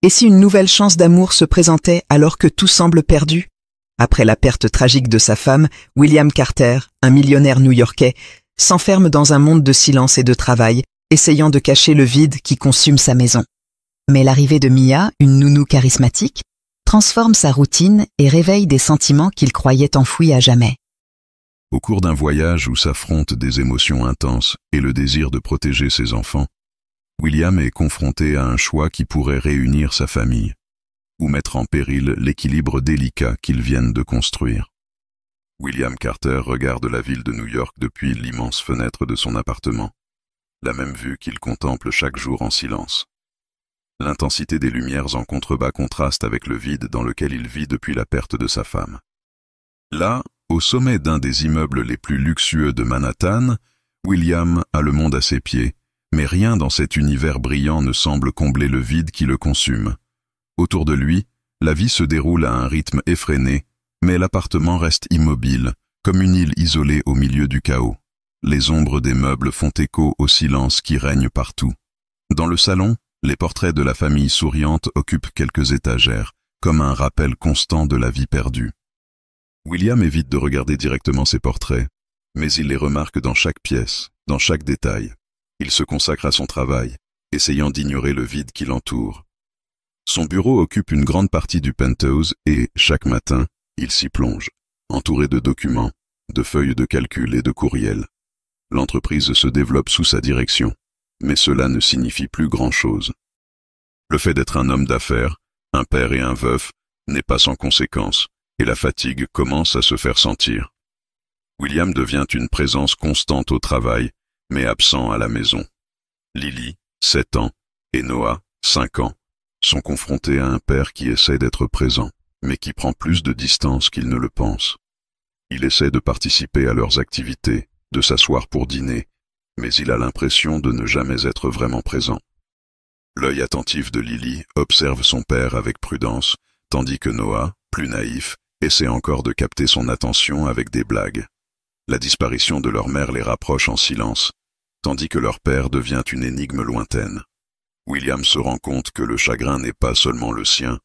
Et si une nouvelle chance d'amour se présentait alors que tout semble perdu? Après la perte tragique de sa femme, William Carter, un millionnaire new-yorkais, s'enferme dans un monde de silence et de travail, essayant de cacher le vide qui consume sa maison. Mais l'arrivée de Mia, une nounou charismatique, transforme sa routine et réveille des sentiments qu'il croyait enfouis à jamais. Au cours d'un voyage où s'affrontent des émotions intenses et le désir de protéger ses enfants, William est confronté à un choix qui pourrait réunir sa famille ou mettre en péril l'équilibre délicat qu'ils viennent de construire. William Carter regarde la ville de New York depuis l'immense fenêtre de son appartement, la même vue qu'il contemple chaque jour en silence. L'intensité des lumières en contrebas contraste avec le vide dans lequel il vit depuis la perte de sa femme. Là, au sommet d'un des immeubles les plus luxueux de Manhattan, William a le monde à ses pieds, mais rien dans cet univers brillant ne semble combler le vide qui le consume. Autour de lui, la vie se déroule à un rythme effréné, mais l'appartement reste immobile, comme une île isolée au milieu du chaos. Les ombres des meubles font écho au silence qui règne partout. Dans le salon, les portraits de la famille souriante occupent quelques étagères, comme un rappel constant de la vie perdue. William évite de regarder directement ces portraits, mais il les remarque dans chaque pièce, dans chaque détail. Il se consacre à son travail, essayant d'ignorer le vide qui l'entoure. Son bureau occupe une grande partie du penthouse et, chaque matin, il s'y plonge, entouré de documents, de feuilles de calcul et de courriels. L'entreprise se développe sous sa direction, mais cela ne signifie plus grand-chose. Le fait d'être un homme d'affaires, un père et un veuf, n'est pas sans conséquence, et la fatigue commence à se faire sentir. William devient une présence constante au travail, mais absent à la maison. Lily, 7 ans, et Noah, 5 ans, sont confrontés à un père qui essaie d'être présent, mais qui prend plus de distance qu'il ne le pense. Il essaie de participer à leurs activités, de s'asseoir pour dîner, mais il a l'impression de ne jamais être vraiment présent. L'œil attentif de Lily observe son père avec prudence, tandis que Noah, plus naïf, essaie encore de capter son attention avec des blagues. La disparition de leur mère les rapproche en silence, tandis que leur père devient une énigme lointaine. William se rend compte que le chagrin n'est pas seulement le sien,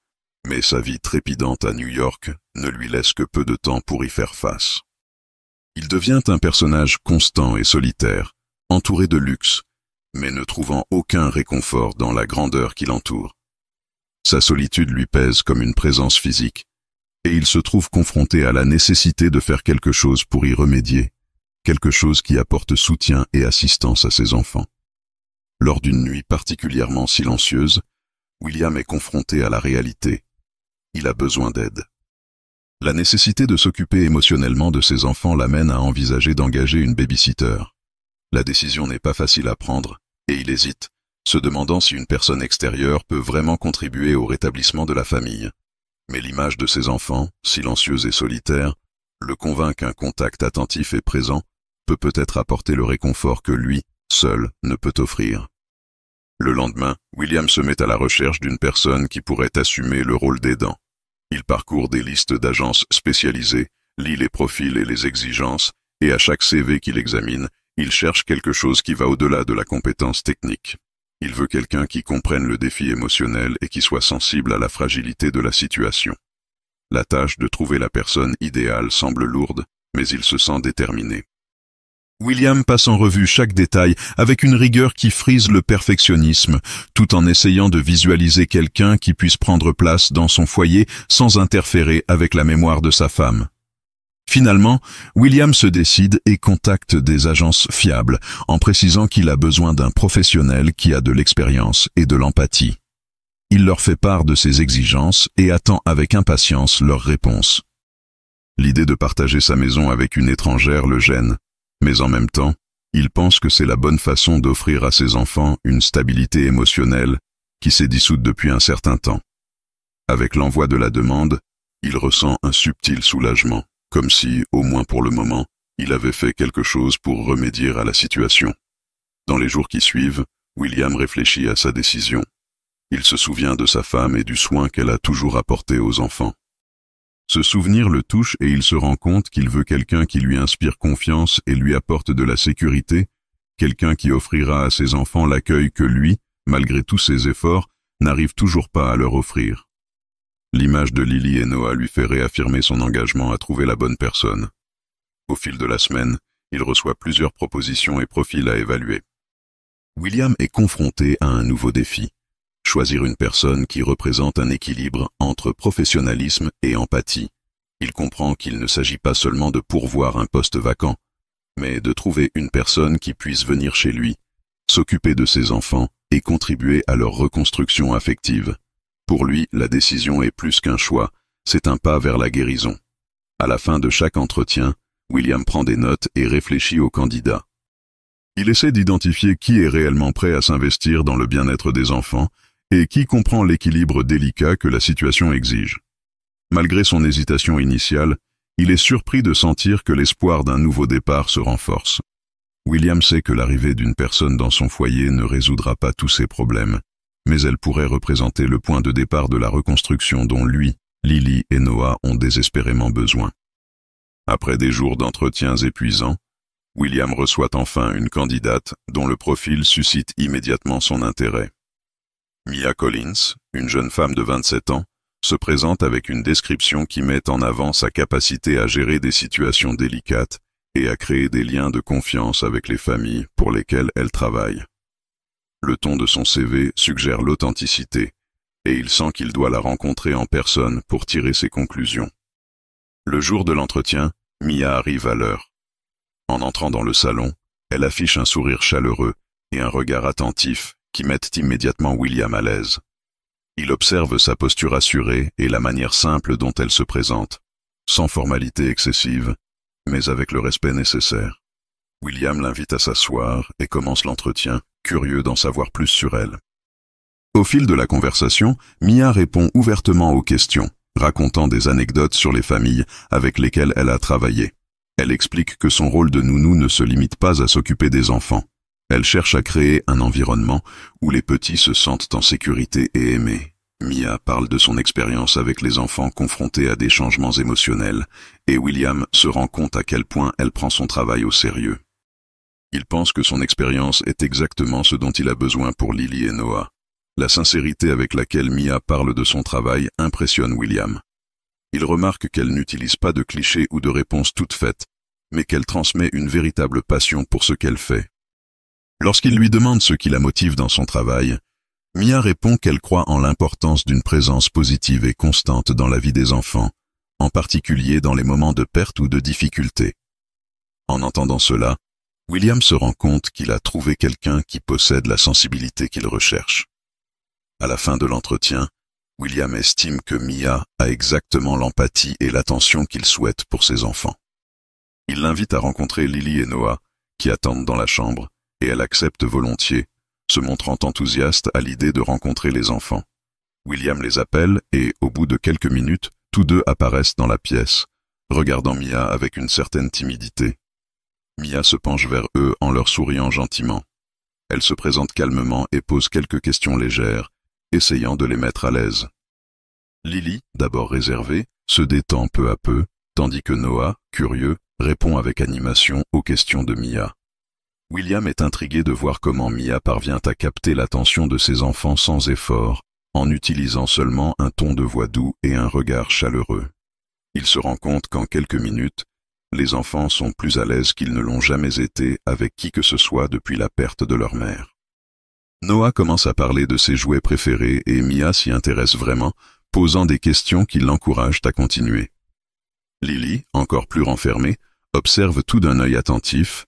mais sa vie trépidante à New York ne lui laisse que peu de temps pour y faire face. Il devient un personnage constant et solitaire, entouré de luxe, mais ne trouvant aucun réconfort dans la grandeur qui l'entoure. Sa solitude lui pèse comme une présence physique, et il se trouve confronté à la nécessité de faire quelque chose pour y remédier, quelque chose qui apporte soutien et assistance à ses enfants. Lors d'une nuit particulièrement silencieuse, William est confronté à la réalité. Il a besoin d'aide. La nécessité de s'occuper émotionnellement de ses enfants l'amène à envisager d'engager une baby-sitter. La décision n'est pas facile à prendre, et il hésite, se demandant si une personne extérieure peut vraiment contribuer au rétablissement de la famille. Mais l'image de ses enfants, silencieux et solitaires, le convainc qu'un contact attentif et présent peut peut-être apporter le réconfort que lui, seul, ne peut offrir. Le lendemain, William se met à la recherche d'une personne qui pourrait assumer le rôle d'aidant. Il parcourt des listes d'agences spécialisées, lit les profils et les exigences, et à chaque CV qu'il examine, il cherche quelque chose qui va au-delà de la compétence technique. Il veut quelqu'un qui comprenne le défi émotionnel et qui soit sensible à la fragilité de la situation. La tâche de trouver la personne idéale semble lourde, mais il se sent déterminé. William passe en revue chaque détail avec une rigueur qui frise le perfectionnisme, tout en essayant de visualiser quelqu'un qui puisse prendre place dans son foyer sans interférer avec la mémoire de sa femme. Finalement, William se décide et contacte des agences fiables, en précisant qu'il a besoin d'un professionnel qui a de l'expérience et de l'empathie. Il leur fait part de ses exigences et attend avec impatience leur réponse. L'idée de partager sa maison avec une étrangère le gêne, mais en même temps, il pense que c'est la bonne façon d'offrir à ses enfants une stabilité émotionnelle qui s'est dissoute depuis un certain temps. Avec l'envoi de la demande, il ressent un subtil soulagement, comme si, au moins pour le moment, il avait fait quelque chose pour remédier à la situation. Dans les jours qui suivent, William réfléchit à sa décision. Il se souvient de sa femme et du soin qu'elle a toujours apporté aux enfants. Ce souvenir le touche et il se rend compte qu'il veut quelqu'un qui lui inspire confiance et lui apporte de la sécurité, quelqu'un qui offrira à ses enfants l'accueil que lui, malgré tous ses efforts, n'arrive toujours pas à leur offrir. L'image de Lily et Noah lui fait réaffirmer son engagement à trouver la bonne personne. Au fil de la semaine, il reçoit plusieurs propositions et profils à évaluer. William est confronté à un nouveau défi. Choisir une personne qui représente un équilibre entre professionnalisme et empathie. Il comprend qu'il ne s'agit pas seulement de pourvoir un poste vacant, mais de trouver une personne qui puisse venir chez lui, s'occuper de ses enfants et contribuer à leur reconstruction affective. Pour lui, la décision est plus qu'un choix, c'est un pas vers la guérison. À la fin de chaque entretien, William prend des notes et réfléchit au candidat. Il essaie d'identifier qui est réellement prêt à s'investir dans le bien-être des enfants et qui comprend l'équilibre délicat que la situation exige. Malgré son hésitation initiale, il est surpris de sentir que l'espoir d'un nouveau départ se renforce. William sait que l'arrivée d'une personne dans son foyer ne résoudra pas tous ses problèmes, mais elle pourrait représenter le point de départ de la reconstruction dont lui, Lily et Noah ont désespérément besoin. Après des jours d'entretiens épuisants, William reçoit enfin une candidate dont le profil suscite immédiatement son intérêt. Mia Collins, une jeune femme de 27 ans, se présente avec une description qui met en avant sa capacité à gérer des situations délicates et à créer des liens de confiance avec les familles pour lesquelles elle travaille. Le ton de son CV suggère l'authenticité, et il sent qu'il doit la rencontrer en personne pour tirer ses conclusions. Le jour de l'entretien, Mia arrive à l'heure. En entrant dans le salon, elle affiche un sourire chaleureux et un regard attentif qui mettent immédiatement William à l'aise. Il observe sa posture assurée et la manière simple dont elle se présente, sans formalité excessive, mais avec le respect nécessaire. William l'invite à s'asseoir et commence l'entretien, curieux d'en savoir plus sur elle. Au fil de la conversation, Mia répond ouvertement aux questions, racontant des anecdotes sur les familles avec lesquelles elle a travaillé. Elle explique que son rôle de nounou ne se limite pas à s'occuper des enfants. Elle cherche à créer un environnement où les petits se sentent en sécurité et aimés. Mia parle de son expérience avec les enfants confrontés à des changements émotionnels, et William se rend compte à quel point elle prend son travail au sérieux. Il pense que son expérience est exactement ce dont il a besoin pour Lily et Noah. La sincérité avec laquelle Mia parle de son travail impressionne William. Il remarque qu'elle n'utilise pas de clichés ou de réponses toutes faites, mais qu'elle transmet une véritable passion pour ce qu'elle fait. Lorsqu'il lui demande ce qui la motive dans son travail, Mia répond qu'elle croit en l'importance d'une présence positive et constante dans la vie des enfants, en particulier dans les moments de perte ou de difficulté. En entendant cela, William se rend compte qu'il a trouvé quelqu'un qui possède la sensibilité qu'il recherche. À la fin de l'entretien, William estime que Mia a exactement l'empathie et l'attention qu'il souhaite pour ses enfants. Il l'invite à rencontrer Lily et Noah, qui attendent dans la chambre, et elle accepte volontiers, se montrant enthousiaste à l'idée de rencontrer les enfants. William les appelle et, au bout de quelques minutes, tous deux apparaissent dans la pièce, regardant Mia avec une certaine timidité. Mia se penche vers eux en leur souriant gentiment. Elle se présente calmement et pose quelques questions légères, essayant de les mettre à l'aise. Lily, d'abord réservée, se détend peu à peu, tandis que Noah, curieux, répond avec animation aux questions de Mia. William est intrigué de voir comment Mia parvient à capter l'attention de ses enfants sans effort, en utilisant seulement un ton de voix doux et un regard chaleureux. Il se rend compte qu'en quelques minutes, les enfants sont plus à l'aise qu'ils ne l'ont jamais été avec qui que ce soit depuis la perte de leur mère. Noah commence à parler de ses jouets préférés et Mia s'y intéresse vraiment, posant des questions qui l'encouragent à continuer. Lily, encore plus renfermée, observe tout d'un œil attentif,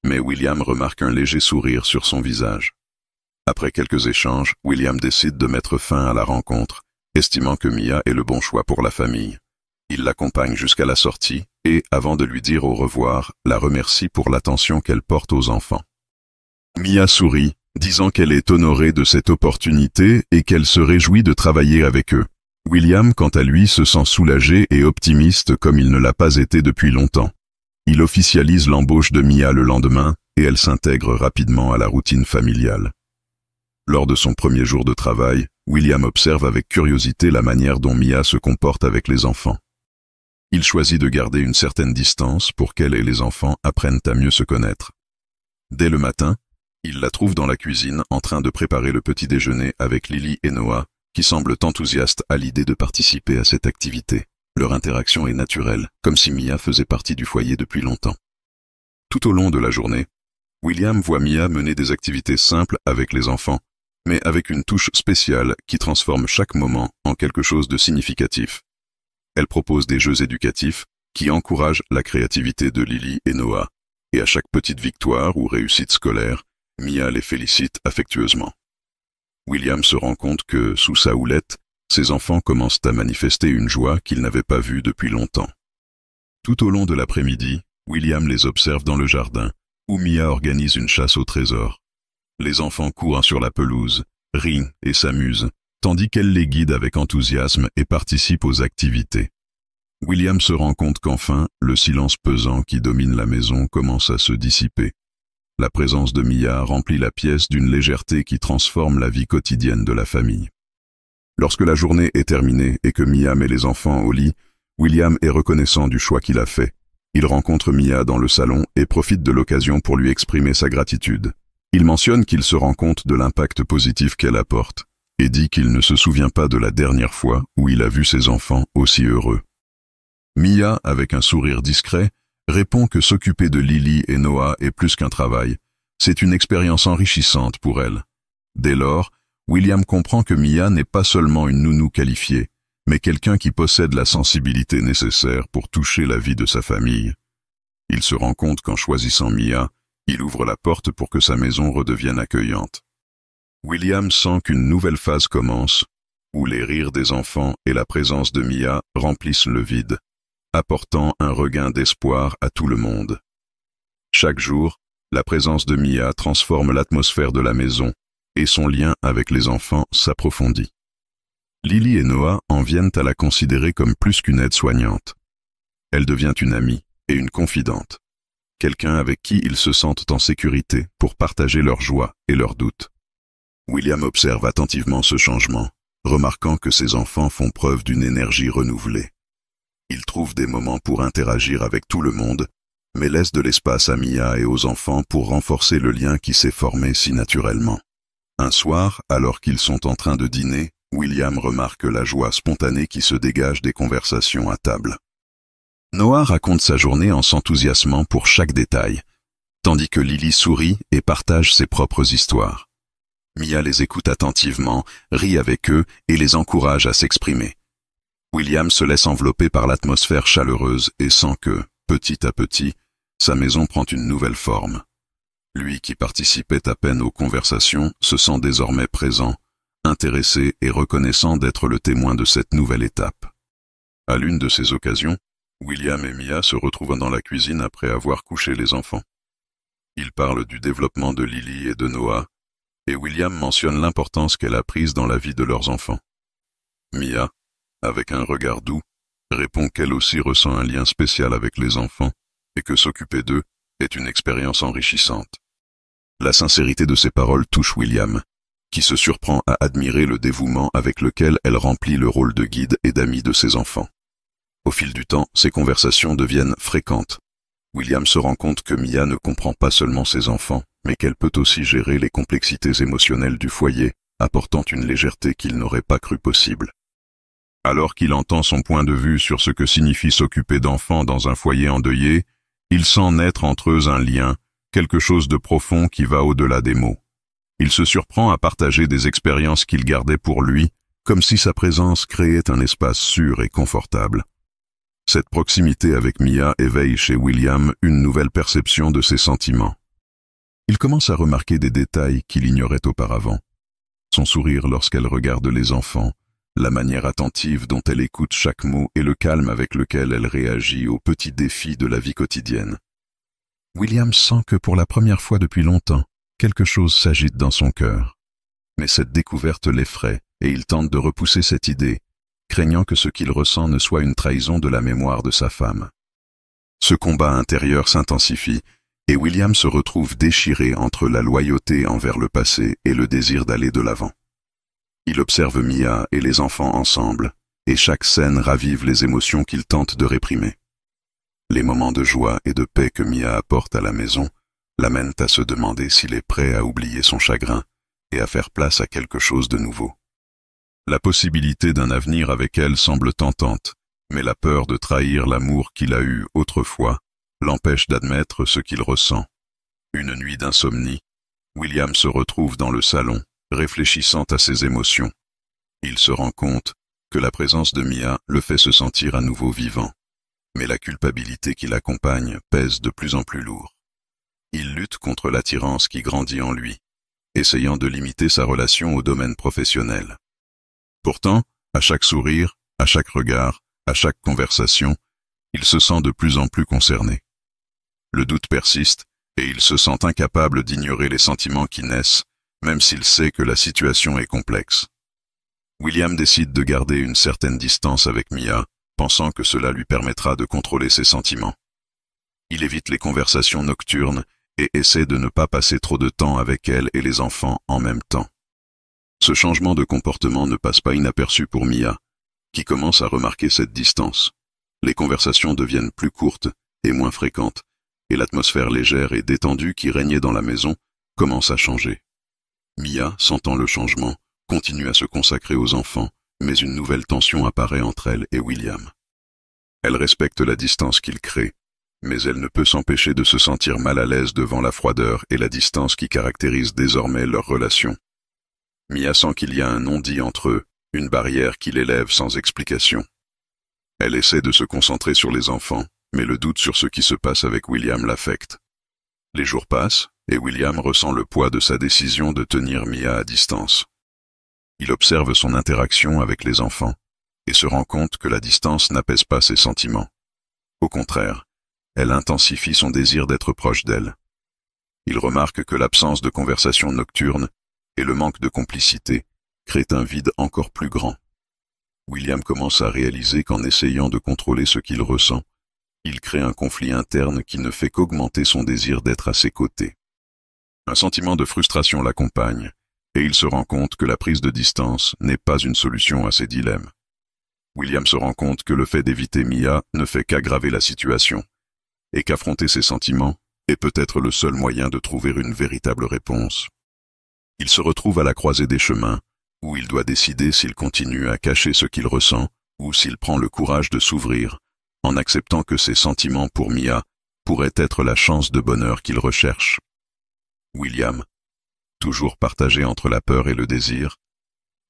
mais William remarque un léger sourire sur son visage. Après quelques échanges, William décide de mettre fin à la rencontre, estimant que Mia est le bon choix pour la famille. Il l'accompagne jusqu'à la sortie et, avant de lui dire au revoir, la remercie pour l'attention qu'elle porte aux enfants. Mia sourit, disant qu'elle est honorée de cette opportunité et qu'elle se réjouit de travailler avec eux. William, quant à lui, se sent soulagé et optimiste comme il ne l'a pas été depuis longtemps. Il officialise l'embauche de Mia le lendemain et elle s'intègre rapidement à la routine familiale. Lors de son premier jour de travail, William observe avec curiosité la manière dont Mia se comporte avec les enfants. Il choisit de garder une certaine distance pour qu'elle et les enfants apprennent à mieux se connaître. Dès le matin, Il la trouve dans la cuisine en train de préparer le petit déjeuner avec Lily et Noah, qui semblent enthousiastes à l'idée de participer à cette activité. Leur interaction est naturelle, comme si Mia faisait partie du foyer depuis longtemps. Tout au long de la journée, William voit Mia mener des activités simples avec les enfants, mais avec une touche spéciale qui transforme chaque moment en quelque chose de significatif. Elle propose des jeux éducatifs qui encouragent la créativité de Lily et Noah, et à chaque petite victoire ou réussite scolaire, Mia les félicite affectueusement. William se rend compte que, sous sa houlette, ses enfants commencent à manifester une joie qu'ils n'avaient pas vue depuis longtemps. Tout au long de l'après-midi, William les observe dans le jardin, où Mia organise une chasse au trésor. Les enfants courent sur la pelouse, rient et s'amusent, tandis qu'elle les guide avec enthousiasme et participe aux activités. William se rend compte qu'enfin, le silence pesant qui domine la maison commence à se dissiper. La présence de Mia remplit la pièce d'une légèreté qui transforme la vie quotidienne de la famille. Lorsque la journée est terminée et que Mia met les enfants au lit, William est reconnaissant du choix qu'il a fait. Il rencontre Mia dans le salon et profite de l'occasion pour lui exprimer sa gratitude. Il mentionne qu'il se rend compte de l'impact positif qu'elle apporte et dit qu'il ne se souvient pas de la dernière fois où il a vu ses enfants aussi heureux. Mia, avec un sourire discret, répond que s'occuper de Lily et Noah est plus qu'un travail, c'est une expérience enrichissante pour elle. Dès lors, William comprend que Mia n'est pas seulement une nounou qualifiée, mais quelqu'un qui possède la sensibilité nécessaire pour toucher la vie de sa famille. Il se rend compte qu'en choisissant Mia, il ouvre la porte pour que sa maison redevienne accueillante. William sent qu'une nouvelle phase commence, où les rires des enfants et la présence de Mia remplissent le vide, apportant un regain d'espoir à tout le monde. Chaque jour, la présence de Mia transforme l'atmosphère de la maison et son lien avec les enfants s'approfondit. Lily et Noah en viennent à la considérer comme plus qu'une aide-soignante. Elle devient une amie et une confidente, quelqu'un avec qui ils se sentent en sécurité pour partager leurs joies et leurs doutes. William observe attentivement ce changement, remarquant que ses enfants font preuve d'une énergie renouvelée. Il trouve des moments pour interagir avec tout le monde, mais laisse de l'espace à Mia et aux enfants pour renforcer le lien qui s'est formé si naturellement. Un soir, alors qu'ils sont en train de dîner, William remarque la joie spontanée qui se dégage des conversations à table. Noah raconte sa journée en s'enthousiasmant pour chaque détail, tandis que Lily sourit et partage ses propres histoires. Mia les écoute attentivement, rit avec eux et les encourage à s'exprimer. William se laisse envelopper par l'atmosphère chaleureuse et sent que, petit à petit, sa maison prend une nouvelle forme. Lui qui participait à peine aux conversations se sent désormais présent, intéressé et reconnaissant d'être le témoin de cette nouvelle étape. À l'une de ces occasions, William et Mia se retrouvent dans la cuisine après avoir couché les enfants. Ils parlent du développement de Lily et de Noah, et William mentionne l'importance qu'elle a prise dans la vie de leurs enfants. Mia, avec un regard doux, répond qu'elle aussi ressent un lien spécial avec les enfants et que s'occuper d'eux est une expérience enrichissante. La sincérité de ces paroles touche William, qui se surprend à admirer le dévouement avec lequel elle remplit le rôle de guide et d'amie de ses enfants. Au fil du temps, ces conversations deviennent fréquentes. William se rend compte que Mia ne comprend pas seulement ses enfants, mais qu'elle peut aussi gérer les complexités émotionnelles du foyer, apportant une légèreté qu'il n'aurait pas cru possible. Alors qu'il entend son point de vue sur ce que signifie s'occuper d'enfants dans un foyer endeuillé, il sent naître entre eux un lien, quelque chose de profond qui va au-delà des mots. Il se surprend à partager des expériences qu'il gardait pour lui, comme si sa présence créait un espace sûr et confortable. Cette proximité avec Mia éveille chez William une nouvelle perception de ses sentiments. Il commence à remarquer des détails qu'il ignorait auparavant. Son sourire lorsqu'elle regarde les enfants, la manière attentive dont elle écoute chaque mot et le calme avec lequel elle réagit aux petits défis de la vie quotidienne. William sent que pour la première fois depuis longtemps, quelque chose s'agite dans son cœur. Mais cette découverte l'effraie et il tente de repousser cette idée, craignant que ce qu'il ressent ne soit une trahison de la mémoire de sa femme. Ce combat intérieur s'intensifie et William se retrouve déchiré entre la loyauté envers le passé et le désir d'aller de l'avant. Il observe Mia et les enfants ensemble, et chaque scène ravive les émotions qu'il tente de réprimer. Les moments de joie et de paix que Mia apporte à la maison l'amènent à se demander s'il est prêt à oublier son chagrin et à faire place à quelque chose de nouveau. La possibilité d'un avenir avec elle semble tentante, mais la peur de trahir l'amour qu'il a eu autrefois l'empêche d'admettre ce qu'il ressent. Une nuit d'insomnie, William se retrouve dans le salon, réfléchissant à ses émotions. Il se rend compte que la présence de Mia le fait se sentir à nouveau vivant, mais la culpabilité qui l'accompagne pèse de plus en plus lourd. Il lutte contre l'attirance qui grandit en lui, essayant de limiter sa relation au domaine professionnel. Pourtant, à chaque sourire, à chaque regard, à chaque conversation, il se sent de plus en plus concerné. Le doute persiste et il se sent incapable d'ignorer les sentiments qui naissent, même s'il sait que la situation est complexe. William décide de garder une certaine distance avec Mia, pensant que cela lui permettra de contrôler ses sentiments. Il évite les conversations nocturnes et essaie de ne pas passer trop de temps avec elle et les enfants en même temps. Ce changement de comportement ne passe pas inaperçu pour Mia, qui commence à remarquer cette distance. Les conversations deviennent plus courtes et moins fréquentes, et l'atmosphère légère et détendue qui régnait dans la maison commence à changer. Mia, sentant le changement, continue à se consacrer aux enfants, mais une nouvelle tension apparaît entre elle et William. Elle respecte la distance qu'il crée, mais elle ne peut s'empêcher de se sentir mal à l'aise devant la froideur et la distance qui caractérisent désormais leur relation. Mia sent qu'il y a un non-dit entre eux, une barrière qui l'élève sans explication. Elle essaie de se concentrer sur les enfants, mais le doute sur ce qui se passe avec William l'affecte. Les jours passent, et William ressent le poids de sa décision de tenir Mia à distance. Il observe son interaction avec les enfants, et se rend compte que la distance n'apaise pas ses sentiments. Au contraire, elle intensifie son désir d'être proche d'elle. Il remarque que l'absence de conversation nocturne et le manque de complicité créent un vide encore plus grand. William commence à réaliser qu'en essayant de contrôler ce qu'il ressent, il crée un conflit interne qui ne fait qu'augmenter son désir d'être à ses côtés. Un sentiment de frustration l'accompagne, et il se rend compte que la prise de distance n'est pas une solution à ses dilemmes. William se rend compte que le fait d'éviter Mia ne fait qu'aggraver la situation, et qu'affronter ses sentiments est peut-être le seul moyen de trouver une véritable réponse. Il se retrouve à la croisée des chemins, où il doit décider s'il continue à cacher ce qu'il ressent, ou s'il prend le courage de s'ouvrir, en acceptant que ses sentiments pour Mia pourraient être la chance de bonheur qu'il recherche. William, toujours partagé entre la peur et le désir,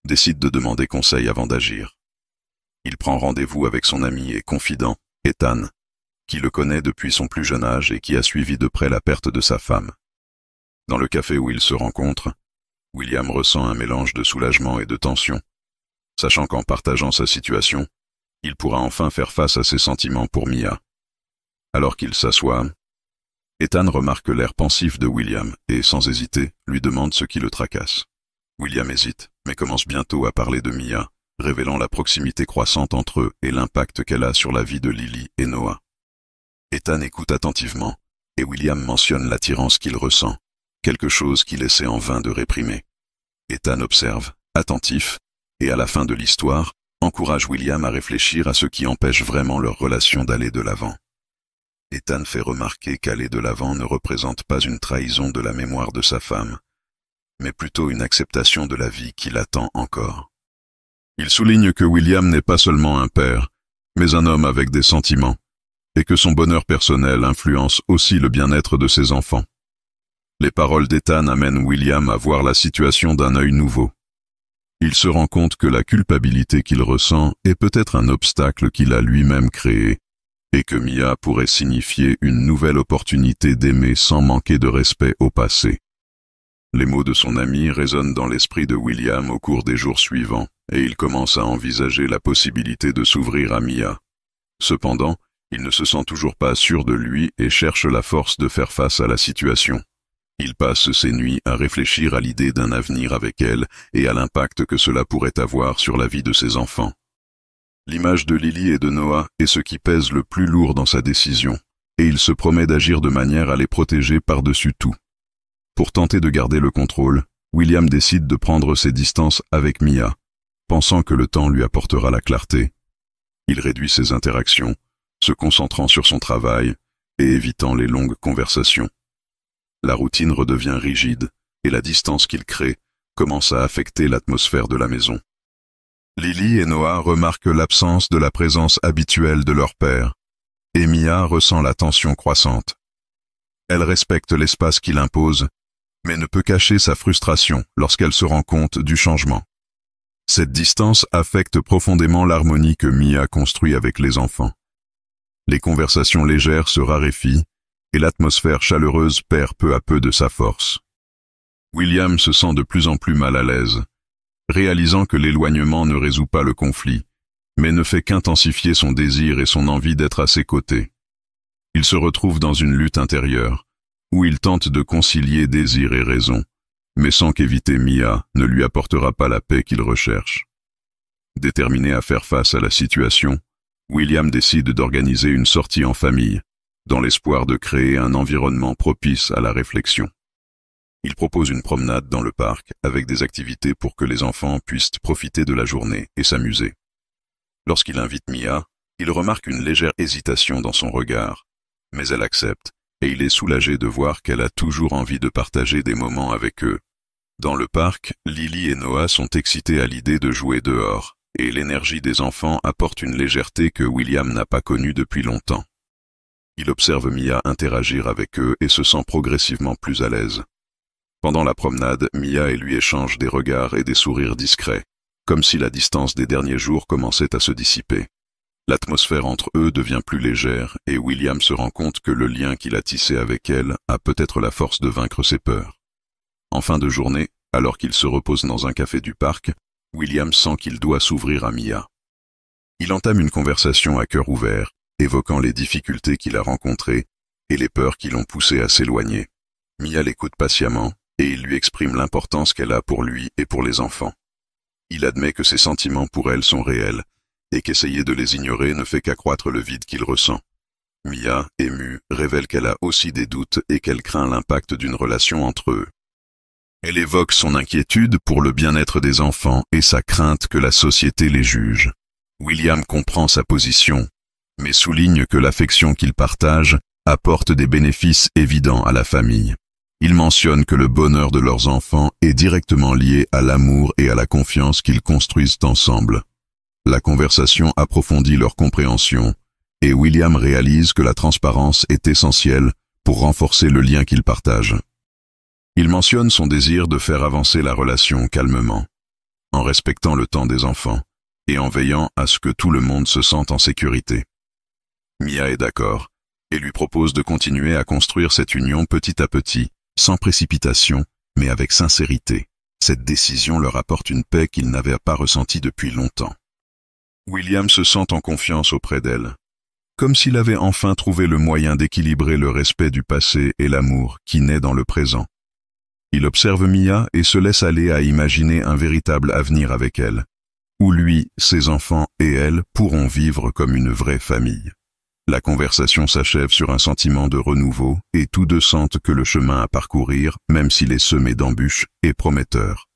décide de demander conseil avant d'agir. Il prend rendez-vous avec son ami et confident, Ethan, qui le connaît depuis son plus jeune âge et qui a suivi de près la perte de sa femme. Dans le café où ils se rencontrent, William ressent un mélange de soulagement et de tension, sachant qu'en partageant sa situation, il pourra enfin faire face à ses sentiments pour Mia. Alors qu'il s'assoit, Ethan remarque l'air pensif de William et, sans hésiter, lui demande ce qui le tracasse. William hésite, mais commence bientôt à parler de Mia, révélant la proximité croissante entre eux et l'impact qu'elle a sur la vie de Lily et Noah. Ethan écoute attentivement, et William mentionne l'attirance qu'il ressent, quelque chose qu'il essaie en vain de réprimer. Ethan observe, attentif, et à la fin de l'histoire, encourage William à réfléchir à ce qui empêche vraiment leur relation d'aller de l'avant. Ethan fait remarquer qu'aller de l'avant ne représente pas une trahison de la mémoire de sa femme, mais plutôt une acceptation de la vie qui l'attend encore. Il souligne que William n'est pas seulement un père, mais un homme avec des sentiments, et que son bonheur personnel influence aussi le bien-être de ses enfants. Les paroles d'Ethan amènent William à voir la situation d'un œil nouveau. Il se rend compte que la culpabilité qu'il ressent est peut-être un obstacle qu'il a lui-même créé, et que Mia pourrait signifier une nouvelle opportunité d'aimer sans manquer de respect au passé. Les mots de son ami résonnent dans l'esprit de William au cours des jours suivants, et il commence à envisager la possibilité de s'ouvrir à Mia. Cependant, il ne se sent toujours pas sûr de lui et cherche la force de faire face à la situation. Il passe ses nuits à réfléchir à l'idée d'un avenir avec elle et à l'impact que cela pourrait avoir sur la vie de ses enfants. L'image de Lily et de Noah est ce qui pèse le plus lourd dans sa décision, et il se promet d'agir de manière à les protéger par-dessus tout. Pour tenter de garder le contrôle, William décide de prendre ses distances avec Mia, pensant que le temps lui apportera la clarté. Il réduit ses interactions, se concentrant sur son travail et évitant les longues conversations. la routine redevient rigide et la distance qu'il crée commence à affecter l'atmosphère de la maison. Lily et Noah remarquent l'absence de la présence habituelle de leur père, et Mia ressent la tension croissante. Elle respecte l'espace qu'il impose, mais ne peut cacher sa frustration lorsqu'elle se rend compte du changement. Cette distance affecte profondément l'harmonie que Mia construit avec les enfants. Les conversations légères se raréfient et l'atmosphère chaleureuse perd peu à peu de sa force. William se sent de plus en plus mal à l'aise, réalisant que l'éloignement ne résout pas le conflit, mais ne fait qu'intensifier son désir et son envie d'être à ses côtés. Il se retrouve dans une lutte intérieure, où il tente de concilier désir et raison, mais sans qu'éviter Mia ne lui apportera pas la paix qu'il recherche. Déterminé à faire face à la situation, William décide d'organiser une sortie en famille, dans l'espoir de créer un environnement propice à la réflexion. Il propose une promenade dans le parc avec des activités pour que les enfants puissent profiter de la journée et s'amuser. Lorsqu'il invite Mia, il remarque une légère hésitation dans son regard, mais elle accepte et il est soulagé de voir qu'elle a toujours envie de partager des moments avec eux. Dans le parc, Lily et Noah sont excités à l'idée de jouer dehors, et l'énergie des enfants apporte une légèreté que William n'a pas connue depuis longtemps. Il observe Mia interagir avec eux et se sent progressivement plus à l'aise. Pendant la promenade, Mia et lui échangent des regards et des sourires discrets, comme si la distance des derniers jours commençait à se dissiper. L'atmosphère entre eux devient plus légère et William se rend compte que le lien qu'il a tissé avec elle a peut-être la force de vaincre ses peurs. En fin de journée, alors qu'il se repose dans un café du parc, William sent qu'il doit s'ouvrir à Mia. Il entame une conversation à cœur ouvert, évoquant les difficultés qu'il a rencontrées et les peurs qui l'ont poussé à s'éloigner. Mia l'écoute patiemment et il lui exprime l'importance qu'elle a pour lui et pour les enfants. Il admet que ses sentiments pour elle sont réels et qu'essayer de les ignorer ne fait qu'accroître le vide qu'il ressent. Mia, émue, révèle qu'elle a aussi des doutes et qu'elle craint l'impact d'une relation entre eux. Elle évoque son inquiétude pour le bien-être des enfants et sa crainte que la société les juge. William comprend sa position, mais souligne que l'affection qu'ils partagent apporte des bénéfices évidents à la famille. Il mentionne que le bonheur de leurs enfants est directement lié à l'amour et à la confiance qu'ils construisent ensemble. La conversation approfondit leur compréhension, et William réalise que la transparence est essentielle pour renforcer le lien qu'ils partagent. Il mentionne son désir de faire avancer la relation calmement, en respectant le temps des enfants et en veillant à ce que tout le monde se sente en sécurité. Mia est d'accord et lui propose de continuer à construire cette union petit à petit, sans précipitation, mais avec sincérité. Cette décision leur apporte une paix qu'ils n'avaient pas ressentie depuis longtemps. William se sent en confiance auprès d'elle, comme s'il avait enfin trouvé le moyen d'équilibrer le respect du passé et l'amour qui naît dans le présent. Il observe Mia et se laisse aller à imaginer un véritable avenir avec elle, où lui, ses enfants et elle pourront vivre comme une vraie famille. La conversation s'achève sur un sentiment de renouveau et tous deux sentent que le chemin à parcourir, même s'il est semé d'embûches, est prometteur.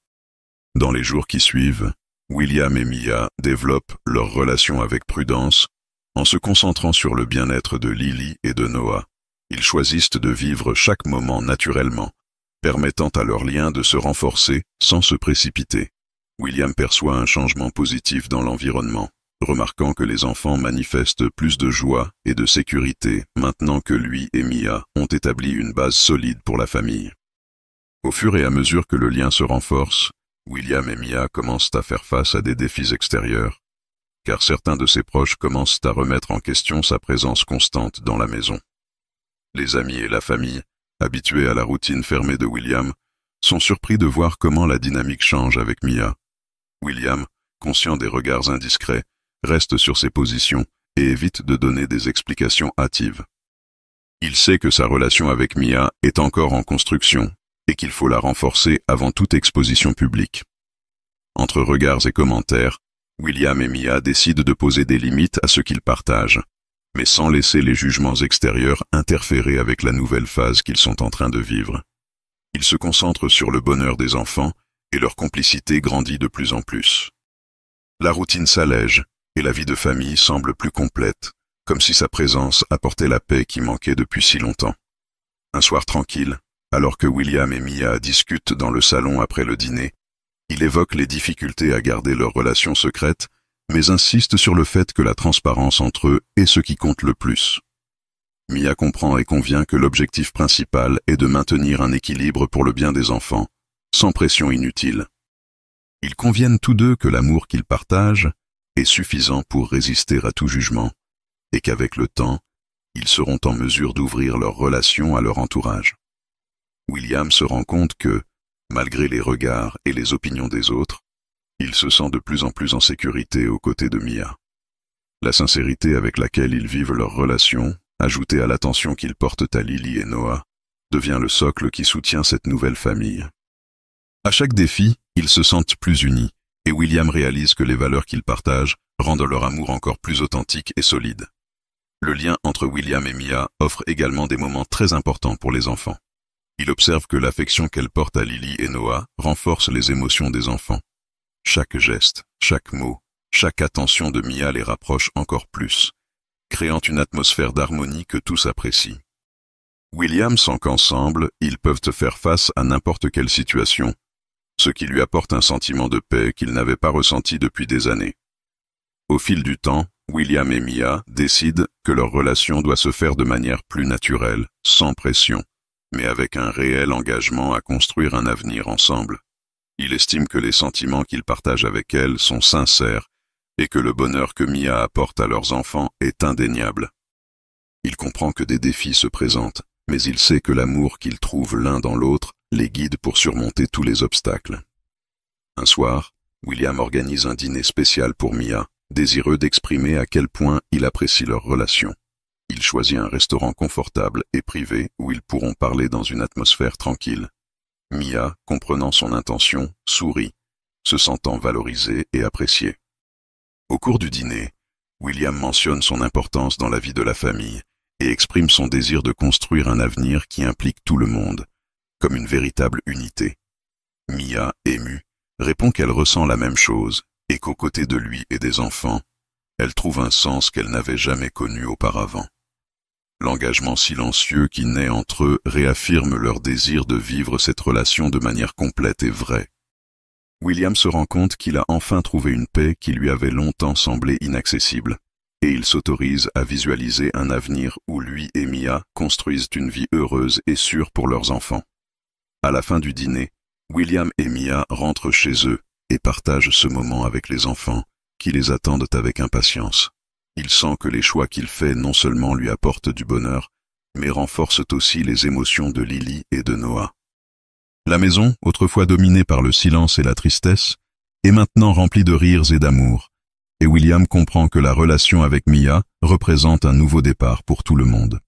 Dans les jours qui suivent, William et Mia développent leur relation avec prudence en se concentrant sur le bien-être de Lily et de Noah. Ils choisissent de vivre chaque moment naturellement, permettant à leur lien de se renforcer sans se précipiter. William perçoit un changement positif dans l'environnement, remarquant que les enfants manifestent plus de joie et de sécurité maintenant que lui et Mia ont établi une base solide pour la famille. Au fur et à mesure que le lien se renforce, William et Mia commencent à faire face à des défis extérieurs, car certains de ses proches commencent à remettre en question sa présence constante dans la maison. Les amis et la famille, habitués à la routine fermée de William, sont surpris de voir comment la dynamique change avec Mia. William, conscient des regards indiscrets, reste sur ses positions et évite de donner des explications hâtives. Il sait que sa relation avec Mia est encore en construction et qu'il faut la renforcer avant toute exposition publique. Entre regards et commentaires, William et Mia décident de poser des limites à ce qu'ils partagent, mais sans laisser les jugements extérieurs interférer avec la nouvelle phase qu'ils sont en train de vivre. Ils se concentrent sur le bonheur des enfants et leur complicité grandit de plus en plus. La routine s'allège et la vie de famille semble plus complète, comme si sa présence apportait la paix qui manquait depuis si longtemps. Un soir tranquille, Alors que William et Mia discutent dans le salon après le dîner, il évoque les difficultés à garder leur relation secrète, mais insiste sur le fait que la transparence entre eux est ce qui compte le plus. Mia comprend et convient que l'objectif principal est de maintenir un équilibre pour le bien des enfants, sans pression inutile. Ils conviennent tous deux que l'amour qu'ils partagent est suffisant pour résister à tout jugement, et qu'avec le temps, ils seront en mesure d'ouvrir leur relation à leur entourage. William se rend compte que, malgré les regards et les opinions des autres, il se sent de plus en plus en sécurité aux côtés de Mia. La sincérité avec laquelle ils vivent leur relation, ajoutée à l'attention qu'ils portent à Lily et Noah, devient le socle qui soutient cette nouvelle famille. À chaque défi, ils se sentent plus unis, et William réalise que les valeurs qu'ils partagent rendent leur amour encore plus authentique et solide. Le lien entre William et Mia offre également des moments très importants pour les enfants. Il observe que l'affection qu'elle porte à Lily et Noah renforce les émotions des enfants. Chaque geste, chaque mot, chaque attention de Mia les rapproche encore plus, créant une atmosphère d'harmonie que tous apprécient. William sent qu'ensemble, ils peuvent faire face à n'importe quelle situation, ce qui lui apporte un sentiment de paix qu'il n'avait pas ressenti depuis des années. Au fil du temps, William et Mia décident que leur relation doit se faire de manière plus naturelle, sans pression, mais avec un réel engagement à construire un avenir ensemble. Il estime que les sentiments qu'ils partagent avec elle sont sincères et que le bonheur que Mia apporte à leurs enfants est indéniable. Il comprend que des défis se présentent, mais il sait que l'amour qu'ils trouvent l'un dans l'autre les guide pour surmonter tous les obstacles. Un soir, William organise un dîner spécial pour Mia, désireux d'exprimer à quel point il apprécie leur relation. Il choisit un restaurant confortable et privé où ils pourront parler dans une atmosphère tranquille. Mia, comprenant son intention, sourit, se sentant valorisée et appréciée. Au cours du dîner, William mentionne son importance dans la vie de la famille et exprime son désir de construire un avenir qui implique tout le monde, comme une véritable unité. Mia, émue, répond qu'elle ressent la même chose et qu'aux côtés de lui et des enfants, elle trouve un sens qu'elle n'avait jamais connu auparavant. L'engagement silencieux qui naît entre eux réaffirme leur désir de vivre cette relation de manière complète et vraie. William se rend compte qu'il a enfin trouvé une paix qui lui avait longtemps semblé inaccessible, et il s'autorise à visualiser un avenir où lui et Mia construisent une vie heureuse et sûre pour leurs enfants. À la fin du dîner, William et Mia rentrent chez eux et partagent ce moment avec les enfants, qui les attendent avec impatience. Il sent que les choix qu'il fait non seulement lui apportent du bonheur, mais renforcent aussi les émotions de Lily et de Noah. La maison, autrefois dominée par le silence et la tristesse, est maintenant remplie de rires et d'amour, et William comprend que la relation avec Mia représente un nouveau départ pour tout le monde.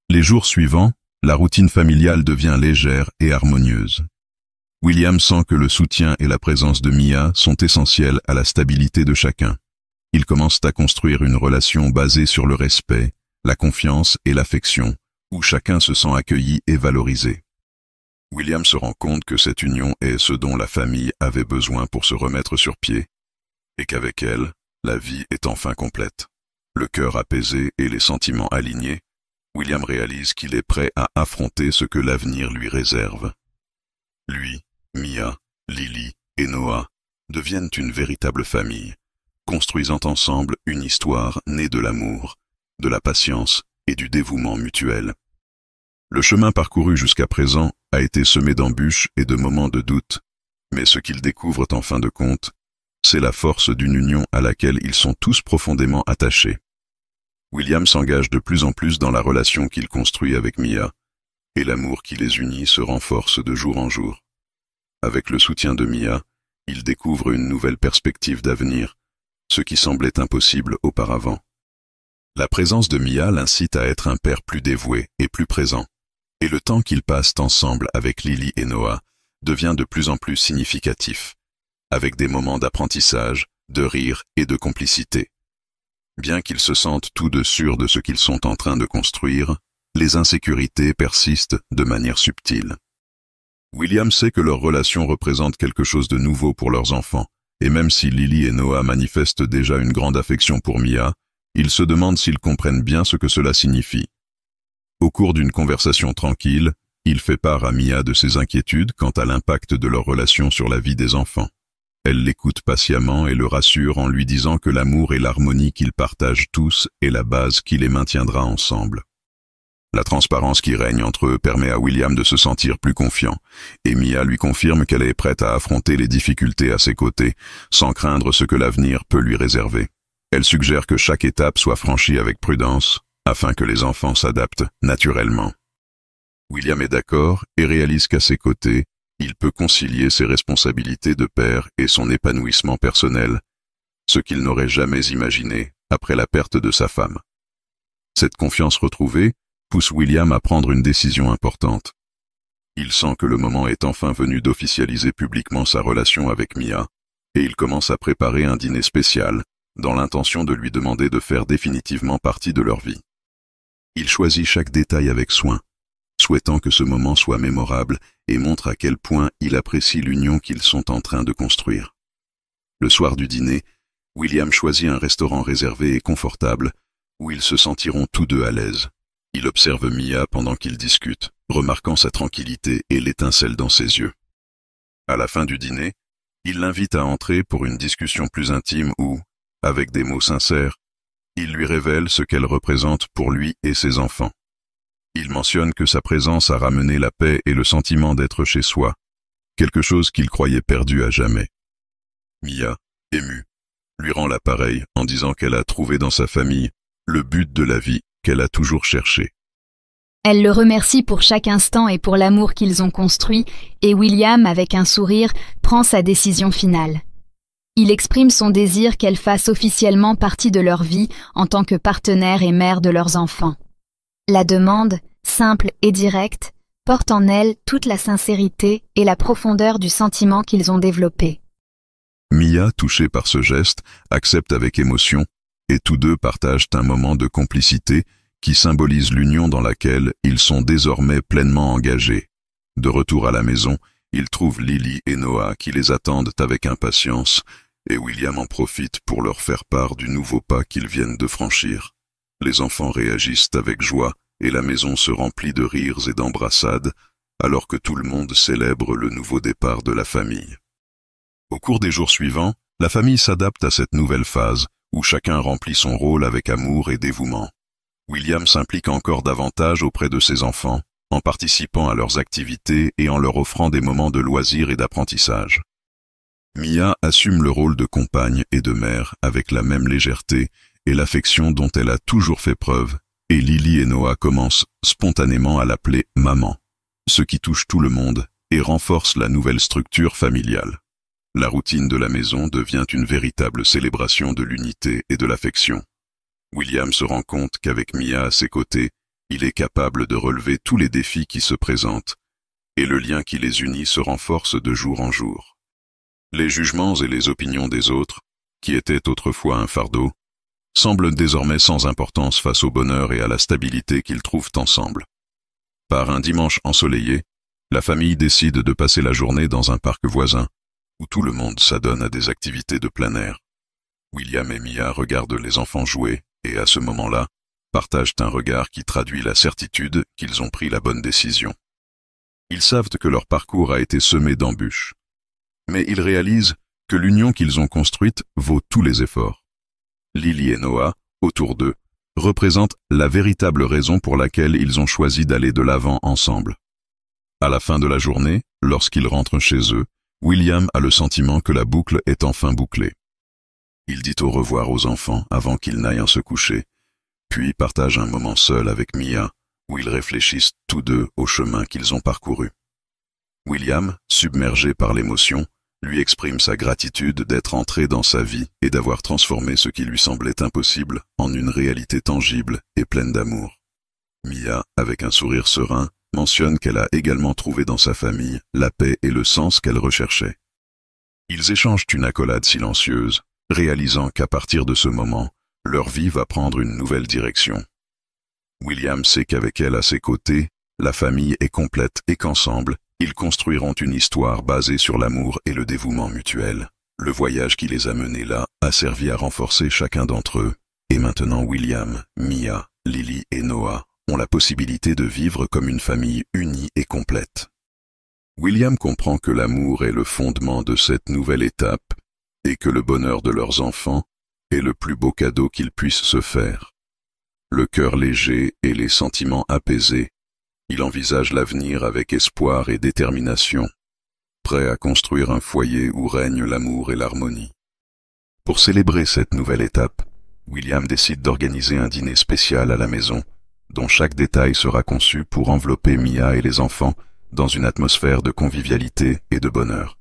Les jours suivants, la routine familiale devient légère et harmonieuse. William sent que le soutien et la présence de Mia sont essentiels à la stabilité de chacun. Ils commencent à construire une relation basée sur le respect, la confiance et l'affection, où chacun se sent accueilli et valorisé. William se rend compte que cette union est ce dont la famille avait besoin pour se remettre sur pied, et qu'avec elle, la vie est enfin complète. Le cœur apaisé et les sentiments alignés, William réalise qu'il est prêt à affronter ce que l'avenir lui réserve. Lui, Mia, Lily et Noah deviennent une véritable famille, construisant ensemble une histoire née de l'amour, de la patience et du dévouement mutuel. Le chemin parcouru jusqu'à présent a été semé d'embûches et de moments de doute, mais ce qu'ils découvrent en fin de compte, c'est la force d'une union à laquelle ils sont tous profondément attachés. William s'engage de plus en plus dans la relation qu'il construit avec Mia, et l'amour qui les unit se renforce de jour en jour. Avec le soutien de Mia, il découvre une nouvelle perspective d'avenir, ce qui semblait impossible auparavant. La présence de Mia l'incite à être un père plus dévoué et plus présent, et le temps qu'ils passent ensemble avec Lily et Noah devient de plus en plus significatif, avec des moments d'apprentissage, de rire et de complicité. Bien qu'ils se sentent tous deux sûrs de ce qu'ils sont en train de construire, les insécurités persistent de manière subtile. William sait que leur relation représente quelque chose de nouveau pour leurs enfants, et même si Lily et Noah manifestent déjà une grande affection pour Mia, il se demande s'ils comprennent bien ce que cela signifie. Au cours d'une conversation tranquille, il fait part à Mia de ses inquiétudes quant à l'impact de leur relation sur la vie des enfants. Elle l'écoute patiemment et le rassure en lui disant que l'amour et l'harmonie qu'ils partagent tous est la base qui les maintiendra ensemble. La transparence qui règne entre eux permet à William de se sentir plus confiant, et Mia lui confirme qu'elle est prête à affronter les difficultés à ses côtés, sans craindre ce que l'avenir peut lui réserver. Elle suggère que chaque étape soit franchie avec prudence, afin que les enfants s'adaptent naturellement. William est d'accord et réalise qu'à ses côtés, il peut concilier ses responsabilités de père et son épanouissement personnel, ce qu'il n'aurait jamais imaginé après la perte de sa femme. Cette confiance retrouvée pousse William à prendre une décision importante. Il sent que le moment est enfin venu d'officialiser publiquement sa relation avec Mia, et il commence à préparer un dîner spécial, dans l'intention de lui demander de faire définitivement partie de leur vie. Il choisit chaque détail avec soin, souhaitant que ce moment soit mémorable et montre à quel point il apprécie l'union qu'ils sont en train de construire. Le soir du dîner, William choisit un restaurant réservé et confortable, où ils se sentiront tous deux à l'aise. Il observe Mia pendant qu'ils discutent, remarquant sa tranquillité et l'étincelle dans ses yeux. À la fin du dîner, il l'invite à entrer pour une discussion plus intime où, avec des mots sincères, il lui révèle ce qu'elle représente pour lui et ses enfants. Il mentionne que sa présence a ramené la paix et le sentiment d'être chez soi, quelque chose qu'il croyait perdu à jamais. Mia, émue, lui rend l'appareil en disant qu'elle a trouvé dans sa famille le but de la vie qu'elle a toujours cherché. Elle le remercie pour chaque instant et pour l'amour qu'ils ont construit, et William, avec un sourire, prend sa décision finale. Il exprime son désir qu'elle fasse officiellement partie de leur vie en tant que partenaire et mère de leurs enfants. La demande, simple et directe, porte en elle toute la sincérité et la profondeur du sentiment qu'ils ont développé. Mia, touchée par ce geste, accepte avec émotion, et tous deux partagent un moment de complicité qui symbolise l'union dans laquelle ils sont désormais pleinement engagés. De retour à la maison, ils trouvent Lily et Noah qui les attendent avec impatience, et William en profite pour leur faire part du nouveau pas qu'ils viennent de franchir. Les enfants réagissent avec joie et la maison se remplit de rires et d'embrassades, alors que tout le monde célèbre le nouveau départ de la famille. Au cours des jours suivants, la famille s'adapte à cette nouvelle phase, où chacun remplit son rôle avec amour et dévouement. William s'implique encore davantage auprès de ses enfants, en participant à leurs activités et en leur offrant des moments de loisirs et d'apprentissage. Mia assume le rôle de compagne et de mère avec la même légèreté et l'affection dont elle a toujours fait preuve, et Lily et Noah commencent spontanément à l'appeler « maman », ce qui touche tout le monde et renforce la nouvelle structure familiale. La routine de la maison devient une véritable célébration de l'unité et de l'affection. William se rend compte qu'avec Mia à ses côtés, il est capable de relever tous les défis qui se présentent, et le lien qui les unit se renforce de jour en jour. Les jugements et les opinions des autres, qui étaient autrefois un fardeau, semblent désormais sans importance face au bonheur et à la stabilité qu'ils trouvent ensemble. Par un dimanche ensoleillé, la famille décide de passer la journée dans un parc voisin, où tout le monde s'adonne à des activités de plein air. William et Mia regardent les enfants jouer et, à ce moment-là, partagent un regard qui traduit la certitude qu'ils ont pris la bonne décision. Ils savent que leur parcours a été semé d'embûches, mais ils réalisent que l'union qu'ils ont construite vaut tous les efforts. Lily et Noah, autour d'eux, représentent la véritable raison pour laquelle ils ont choisi d'aller de l'avant ensemble. À la fin de la journée, lorsqu'ils rentrent chez eux, William a le sentiment que la boucle est enfin bouclée. Il dit au revoir aux enfants avant qu'ils n'aillent se coucher, puis partage un moment seul avec Mia, où ils réfléchissent tous deux au chemin qu'ils ont parcouru. William, submergé par l'émotion, lui exprime sa gratitude d'être entré dans sa vie et d'avoir transformé ce qui lui semblait impossible en une réalité tangible et pleine d'amour. Mia, avec un sourire serein, mentionne qu'elle a également trouvé dans sa famille la paix et le sens qu'elle recherchait. Ils échangent une accolade silencieuse, réalisant qu'à partir de ce moment, leur vie va prendre une nouvelle direction. William sait qu'avec elle à ses côtés, la famille est complète et qu'ensemble, ils construiront une histoire basée sur l'amour et le dévouement mutuel. Le voyage qui les a menés là a servi à renforcer chacun d'entre eux, et maintenant William, Mia, Lily et Noah ont la possibilité de vivre comme une famille unie et complète. William comprend que l'amour est le fondement de cette nouvelle étape et que le bonheur de leurs enfants est le plus beau cadeau qu'ils puissent se faire. Le cœur léger et les sentiments apaisés, il envisage l'avenir avec espoir et détermination, prêt à construire un foyer où règne l'amour et l'harmonie. Pour célébrer cette nouvelle étape, William décide d'organiser un dîner spécial à la maison, dont chaque détail sera conçu pour envelopper Mia et les enfants dans une atmosphère de convivialité et de bonheur.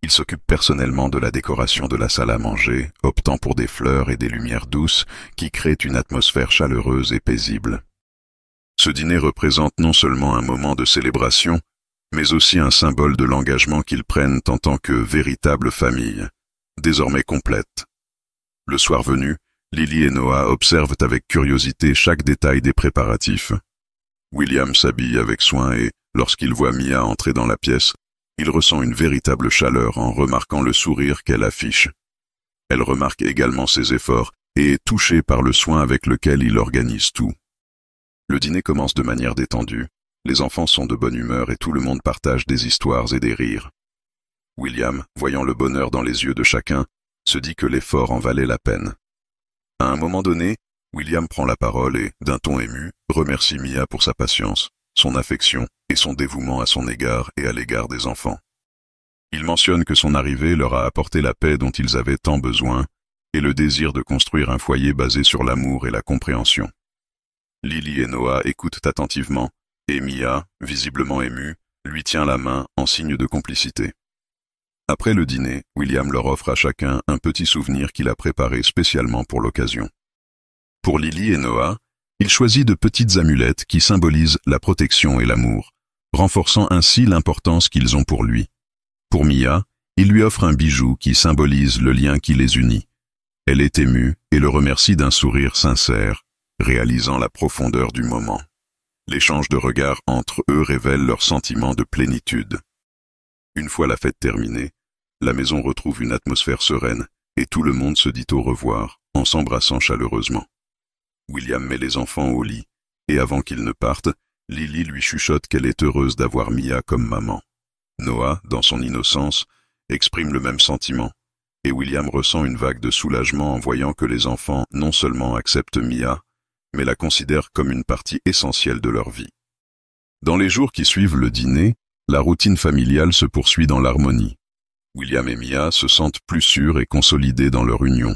Il s'occupe personnellement de la décoration de la salle à manger, optant pour des fleurs et des lumières douces qui créent une atmosphère chaleureuse et paisible. Ce dîner représente non seulement un moment de célébration, mais aussi un symbole de l'engagement qu'ils prennent en tant que véritable famille, désormais complète. Le soir venu, Lily et Noah observent avec curiosité chaque détail des préparatifs. William s'habille avec soin et, lorsqu'il voit Mia entrer dans la pièce, il ressent une véritable chaleur en remarquant le sourire qu'elle affiche. Elle remarque également ses efforts et est touchée par le soin avec lequel il organise tout. Le dîner commence de manière détendue, les enfants sont de bonne humeur et tout le monde partage des histoires et des rires. William, voyant le bonheur dans les yeux de chacun, se dit que l'effort en valait la peine. À un moment donné, William prend la parole et, d'un ton ému, remercie Mia pour sa patience, son affection et son dévouement à son égard et à l'égard des enfants. Il mentionne que son arrivée leur a apporté la paix dont ils avaient tant besoin et le désir de construire un foyer basé sur l'amour et la compréhension. Lily et Noah écoutent attentivement et Mia, visiblement émue, lui tient la main en signe de complicité. Après le dîner, William leur offre à chacun un petit souvenir qu'il a préparé spécialement pour l'occasion. Pour Lily et Noah, il choisit de petites amulettes qui symbolisent la protection et l'amour, renforçant ainsi l'importance qu'ils ont pour lui. Pour Mia, il lui offre un bijou qui symbolise le lien qui les unit. Elle est émue et le remercie d'un sourire sincère, réalisant la profondeur du moment. L'échange de regards entre eux révèle leur sentiment de plénitude. Une fois la fête terminée, la maison retrouve une atmosphère sereine et tout le monde se dit au revoir en s'embrassant chaleureusement. William met les enfants au lit et avant qu'ils ne partent, Lily lui chuchote qu'elle est heureuse d'avoir Mia comme maman. Noah, dans son innocence, exprime le même sentiment et William ressent une vague de soulagement en voyant que les enfants non seulement acceptent Mia, mais la considèrent comme une partie essentielle de leur vie. Dans les jours qui suivent le dîner, la routine familiale se poursuit dans l'harmonie. William et Mia se sentent plus sûrs et consolidés dans leur union,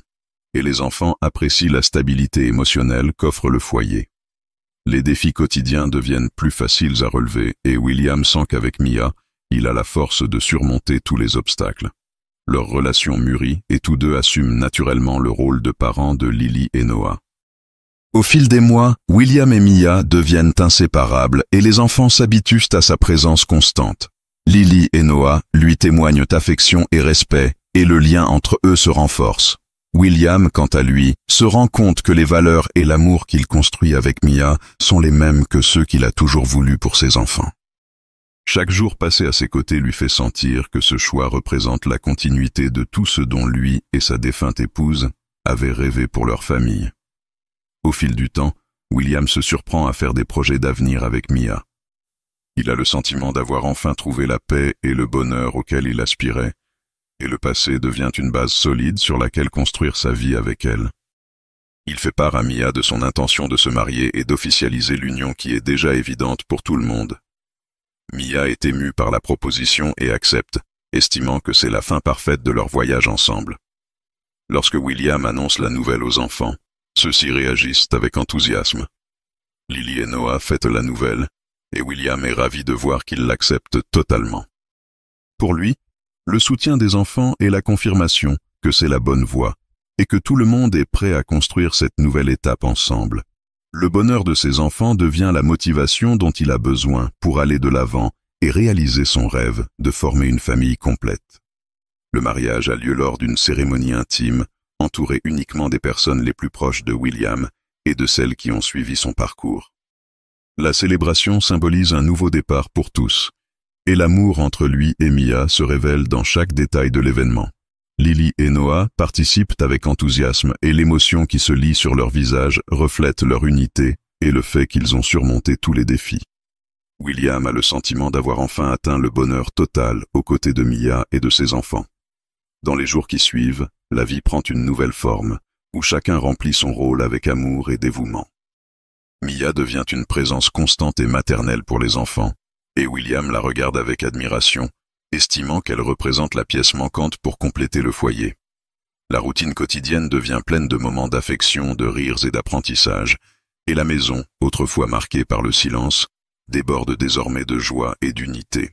et les enfants apprécient la stabilité émotionnelle qu'offre le foyer. Les défis quotidiens deviennent plus faciles à relever et William sent qu'avec Mia, il a la force de surmonter tous les obstacles. Leur relation mûrit et tous deux assument naturellement le rôle de parents de Lily et Noah. Au fil des mois, William et Mia deviennent inséparables et les enfants s'habituent à sa présence constante. Lily et Noah lui témoignent affection et respect et le lien entre eux se renforce. William, quant à lui, se rend compte que les valeurs et l'amour qu'il construit avec Mia sont les mêmes que ceux qu'il a toujours voulu pour ses enfants. Chaque jour passé à ses côtés lui fait sentir que ce choix représente la continuité de tout ce dont lui et sa défunte épouse avaient rêvé pour leur famille. Au fil du temps, William se surprend à faire des projets d'avenir avec Mia. Il a le sentiment d'avoir enfin trouvé la paix et le bonheur auquel il aspirait, et le passé devient une base solide sur laquelle construire sa vie avec elle. Il fait part à Mia de son intention de se marier et d'officialiser l'union qui est déjà évidente pour tout le monde. Mia est émue par la proposition et accepte, estimant que c'est la fin parfaite de leur voyage ensemble. Lorsque William annonce la nouvelle aux enfants, ceux-ci réagissent avec enthousiasme. Lily et Noah fêtent la nouvelle, et William est ravi de voir qu'ils l'acceptent totalement. Pour lui, le soutien des enfants est la confirmation que c'est la bonne voie, et que tout le monde est prêt à construire cette nouvelle étape ensemble. Le bonheur de ses enfants devient la motivation dont il a besoin pour aller de l'avant et réaliser son rêve de former une famille complète. Le mariage a lieu lors d'une cérémonie intime, entourée uniquement des personnes les plus proches de William et de celles qui ont suivi son parcours. La célébration symbolise un nouveau départ pour tous, et l'amour entre lui et Mia se révèle dans chaque détail de l'événement. Lily et Noah participent avec enthousiasme et l'émotion qui se lit sur leur visage reflète leur unité et le fait qu'ils ont surmonté tous les défis. William a le sentiment d'avoir enfin atteint le bonheur total aux côtés de Mia et de ses enfants. Dans les jours qui suivent, la vie prend une nouvelle forme, où chacun remplit son rôle avec amour et dévouement. Mia devient une présence constante et maternelle pour les enfants, et William la regarde avec admiration, estimant qu'elle représente la pièce manquante pour compléter le foyer. La routine quotidienne devient pleine de moments d'affection, de rires et d'apprentissage, et la maison, autrefois marquée par le silence, déborde désormais de joie et d'unité.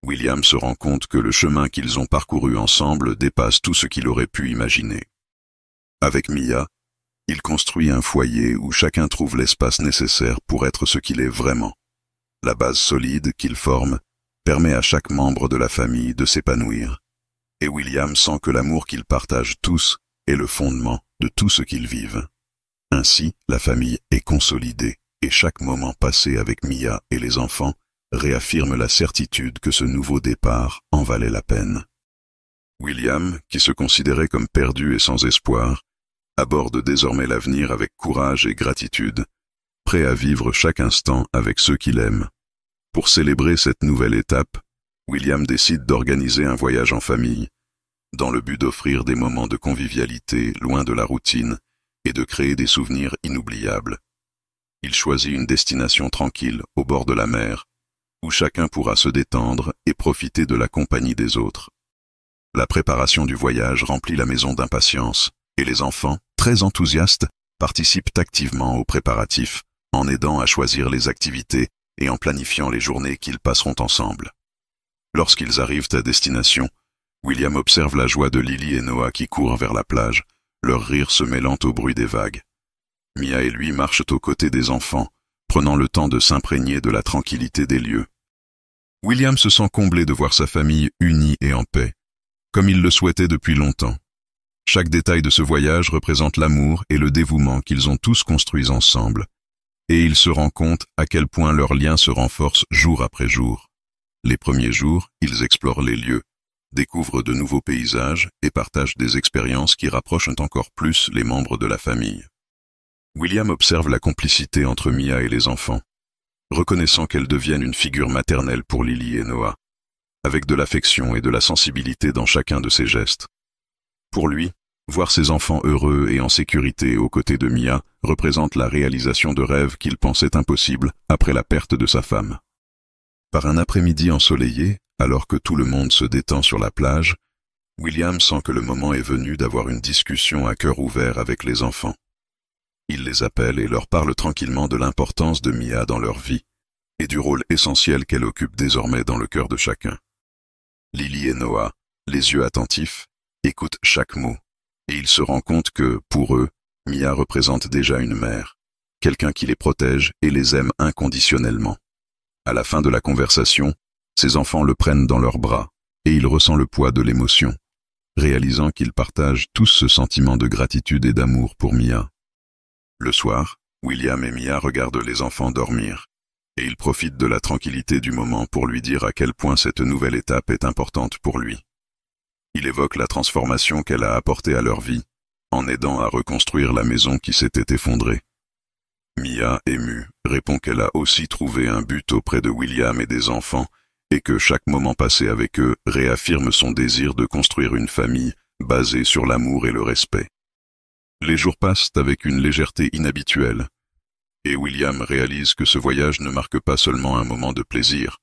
William se rend compte que le chemin qu'ils ont parcouru ensemble dépasse tout ce qu'il aurait pu imaginer. Avec Mia, il construit un foyer où chacun trouve l'espace nécessaire pour être ce qu'il est vraiment. La base solide qu'il forme permet à chaque membre de la famille de s'épanouir, et William sent que l'amour qu'ils partagent tous est le fondement de tout ce qu'ils vivent. Ainsi, la famille est consolidée, et chaque moment passé avec Mia et les enfants réaffirme la certitude que ce nouveau départ en valait la peine. William, qui se considérait comme perdu et sans espoir, aborde désormais l'avenir avec courage et gratitude, prêt à vivre chaque instant avec ceux qu'il aime. Pour célébrer cette nouvelle étape, William décide d'organiser un voyage en famille, dans le but d'offrir des moments de convivialité loin de la routine et de créer des souvenirs inoubliables. Il choisit une destination tranquille au bord de la mer, où chacun pourra se détendre et profiter de la compagnie des autres. La préparation du voyage remplit la maison d'impatience, et les enfants, très enthousiastes, participent activement aux préparatifs, en aidant à choisir les activités et en planifiant les journées qu'ils passeront ensemble. Lorsqu'ils arrivent à destination, William observe la joie de Lily et Noah qui courent vers la plage, leur rire se mêlant au bruit des vagues. Mia et lui marchent aux côtés des enfants, prenant le temps de s'imprégner de la tranquillité des lieux. William se sent comblé de voir sa famille unie et en paix, comme il le souhaitait depuis longtemps. Chaque détail de ce voyage représente l'amour et le dévouement qu'ils ont tous construits ensemble, et il se rend compte à quel point leur lien se renforce jour après jour. Les premiers jours, ils explorent les lieux, découvrent de nouveaux paysages et partagent des expériences qui rapprochent encore plus les membres de la famille. William observe la complicité entre Mia et les enfants, reconnaissant qu'elles deviennent une figure maternelle pour Lily et Noah, avec de l'affection et de la sensibilité dans chacun de ses gestes. Pour lui, voir ses enfants heureux et en sécurité aux côtés de Mia représente la réalisation de rêves qu'il pensait impossibles après la perte de sa femme. Par un après-midi ensoleillé, alors que tout le monde se détend sur la plage, William sent que le moment est venu d'avoir une discussion à cœur ouvert avec les enfants. Il les appelle et leur parle tranquillement de l'importance de Mia dans leur vie et du rôle essentiel qu'elle occupe désormais dans le cœur de chacun. Lily et Noah, les yeux attentifs, écoutent chaque mot, et ils se rendent compte que, pour eux, Mia représente déjà une mère, quelqu'un qui les protège et les aime inconditionnellement. À la fin de la conversation, ses enfants le prennent dans leurs bras, et il ressent le poids de l'émotion, réalisant qu'ils partagent tous ce sentiment de gratitude et d'amour pour Mia. Le soir, William et Mia regardent les enfants dormir, et ils profitent de la tranquillité du moment pour lui dire à quel point cette nouvelle étape est importante pour lui. Il évoque la transformation qu'elle a apportée à leur vie, en aidant à reconstruire la maison qui s'était effondrée. Mia, émue, répond qu'elle a aussi trouvé un but auprès de William et des enfants, et que chaque moment passé avec eux réaffirme son désir de construire une famille basée sur l'amour et le respect. Les jours passent avec une légèreté inhabituelle, et William réalise que ce voyage ne marque pas seulement un moment de plaisir,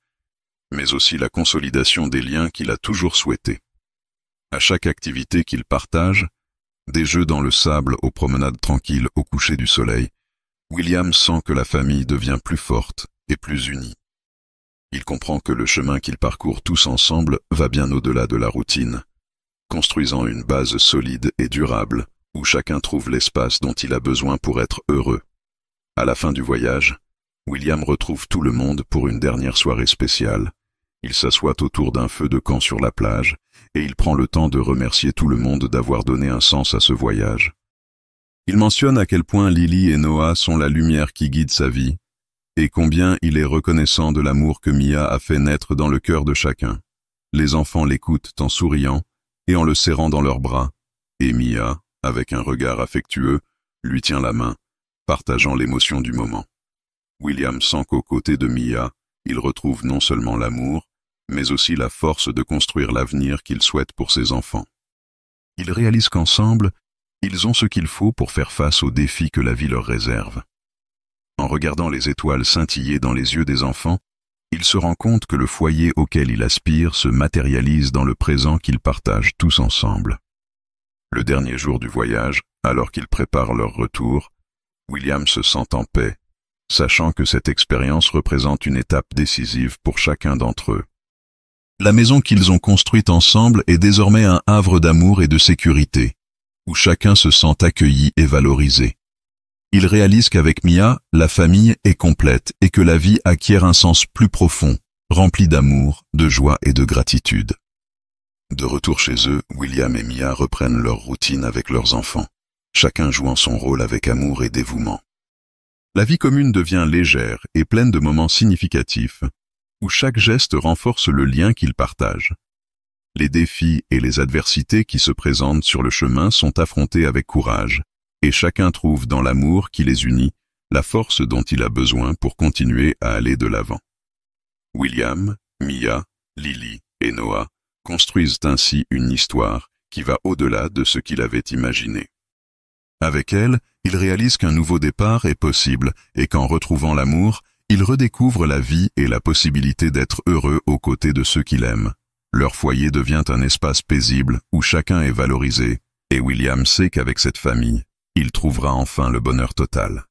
mais aussi la consolidation des liens qu'il a toujours souhaités. À chaque activité qu'il partage, des jeux dans le sable aux promenades tranquilles au coucher du soleil, William sent que la famille devient plus forte et plus unie. Il comprend que le chemin qu'ils parcourent tous ensemble va bien au-delà de la routine, construisant une base solide et durable où chacun trouve l'espace dont il a besoin pour être heureux. À la fin du voyage, William retrouve tout le monde pour une dernière soirée spéciale. Il s'assoit autour d'un feu de camp sur la plage et il prend le temps de remercier tout le monde d'avoir donné un sens à ce voyage. Il mentionne à quel point Lily et Noah sont la lumière qui guide sa vie et combien il est reconnaissant de l'amour que Mia a fait naître dans le cœur de chacun. Les enfants l'écoutent en souriant et en le serrant dans leurs bras, et Mia, avec un regard affectueux, lui tient la main, partageant l'émotion du moment. William sent qu'aux côtés de Mia, il retrouve non seulement l'amour, mais aussi la force de construire l'avenir qu'il souhaite pour ses enfants. Ils réalisent qu'ensemble, ils ont ce qu'il faut pour faire face aux défis que la vie leur réserve. En regardant les étoiles scintiller dans les yeux des enfants, il se rend compte que le foyer auquel il aspire se matérialise dans le présent qu'ils partagent tous ensemble. Le dernier jour du voyage, alors qu'ils préparent leur retour, William se sent en paix, sachant que cette expérience représente une étape décisive pour chacun d'entre eux. La maison qu'ils ont construite ensemble est désormais un havre d'amour et de sécurité, où chacun se sent accueilli et valorisé. Ils réalisent qu'avec Mia, la famille est complète et que la vie acquiert un sens plus profond, rempli d'amour, de joie et de gratitude. De retour chez eux, William et Mia reprennent leur routine avec leurs enfants, chacun jouant son rôle avec amour et dévouement. La vie commune devient légère et pleine de moments significatifs, où chaque geste renforce le lien qu'ils partagent. Les défis et les adversités qui se présentent sur le chemin sont affrontés avec courage, et chacun trouve dans l'amour qui les unit la force dont il a besoin pour continuer à aller de l'avant. William, Mia, Lily et Noah construisent ainsi une histoire qui va au-delà de ce qu'il avait imaginé. Avec elle, il réalise qu'un nouveau départ est possible et qu'en retrouvant l'amour, il redécouvre la vie et la possibilité d'être heureux aux côtés de ceux qu'il aime. Leur foyer devient un espace paisible où chacun est valorisé, et William sait qu'avec cette famille, il trouvera enfin le bonheur total.